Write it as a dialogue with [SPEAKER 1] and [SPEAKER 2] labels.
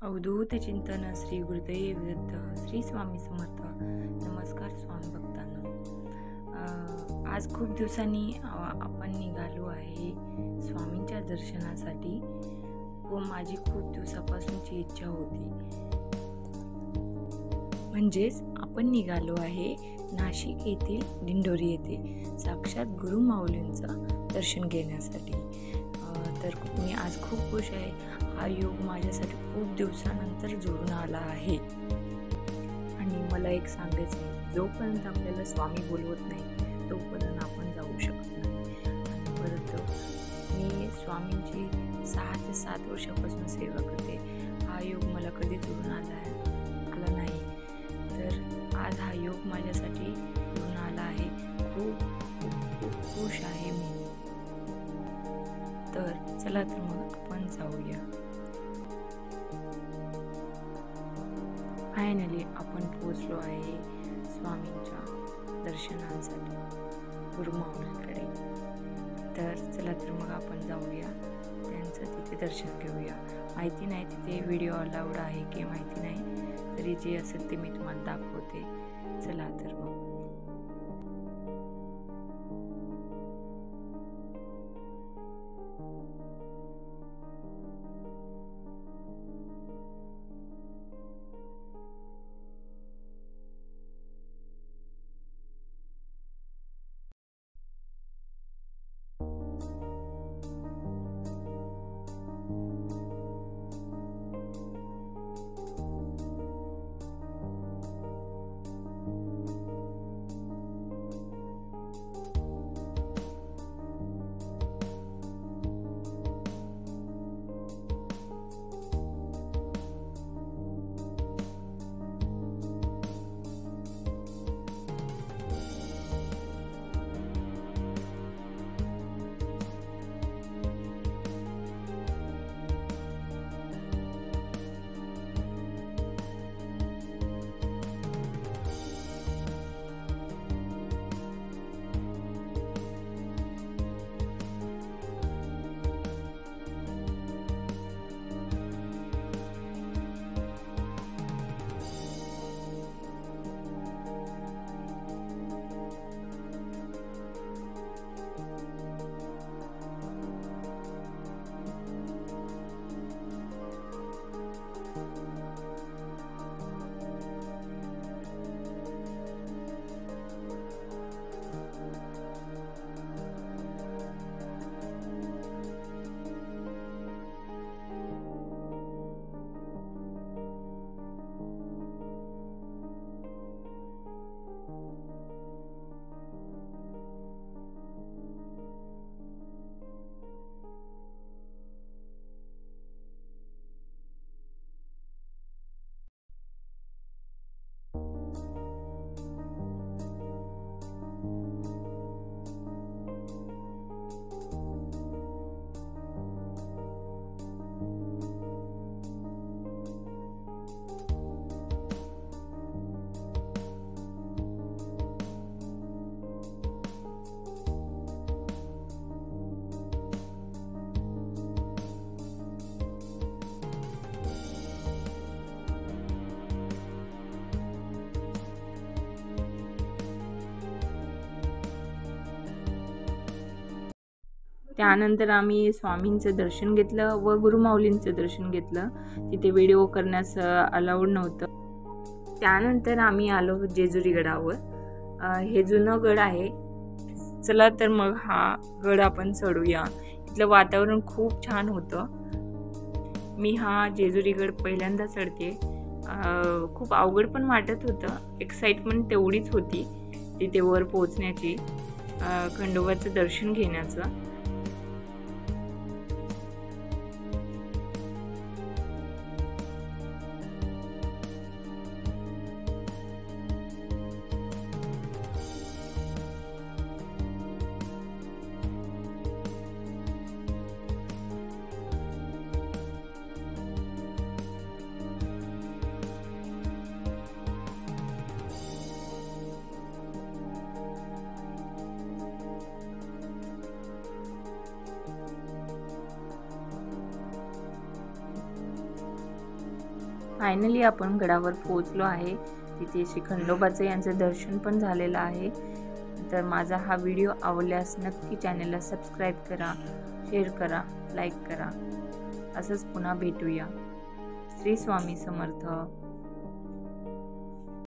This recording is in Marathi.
[SPEAKER 1] अवधूत चिंतन श्री गुरुदेव दत्त श्री स्वामी समर्थ. नमस्कार स्वामी भक्तांनो. आज खूप दिवसांनी आपण निघालो आहे स्वामींच्या दर्शनासाठी व माझी खूप दिवसापासूनची इच्छा होती. म्हणजेच आपण निघालो आहे नाशिक येथील दिंडोरी येथे साक्षात गुरु माऊलींचं दर्शन घेण्यासाठी. तर मी आज खूप खुश आहे. हा योग माझ्यासाठी खूप दिवसानंतर जुळून आला आहे. आणि मला एक सांगायचं आहे, जोपर्यंत आपल्याला स्वामी बोलवत नाही तोपर्यंत आपण जाऊ शकत नाही. आणि परत मी स्वामींची 6 ते 7 वर्षापासून सेवा करते. हा योग मला कधी जुळून आला नाही. तर आज हा योग माझ्यासाठी जुळून आला आहे. खूप खुश आहे मी. तर चला तर मग आपण जाऊया. फायनली आपण पोहोचलो आहे स्वामींच्या दर्शनांसाठी गुरु माऊलींकडे. तर चला तर मग आपण जाऊया, त्यांचं तिथे दर्शन घेऊया. माहिती नाही तिथे व्हिडिओ अलाउड आहे की माहिती नाही, तरी जे असेल ते मी तुम्हाला दाखवते. चला तर मग. त्यानंतर आम्ही स्वामींचं दर्शन घेतलं व गुरुमाऊलींचं दर्शन घेतलं. तिथे व्हिडिओ करण्यास अलाउड नव्हतं. त्यानंतर आम्ही आलो जेजुरी गडावर. हे जुनं गड आहे. चला तर मग हा गड आपण चढूया. इथलं वातावरण खूप छान होतं. मी हा जेजुरी गड पहिल्यांदा चढते. खूप अवघड पण वाटत होतं. एक्साइटमेंट तेवढीच होती तिथे वर पोहोचण्याची, खंडोबाचं दर्शन घेण्याचं. फायनली आपण गडावर पोहोचलो आहे. तिथे श्री खंडोबाचं यांचं दर्शन पण झालेलं आहे. तर माझा हा व्हिडिओ आवडल्यास नक्की चॅनलला सबस्क्राईब करा, शेअर करा, लाईक करा. असंच पुन्हा भेटूया. श्री स्वामी समर्थ.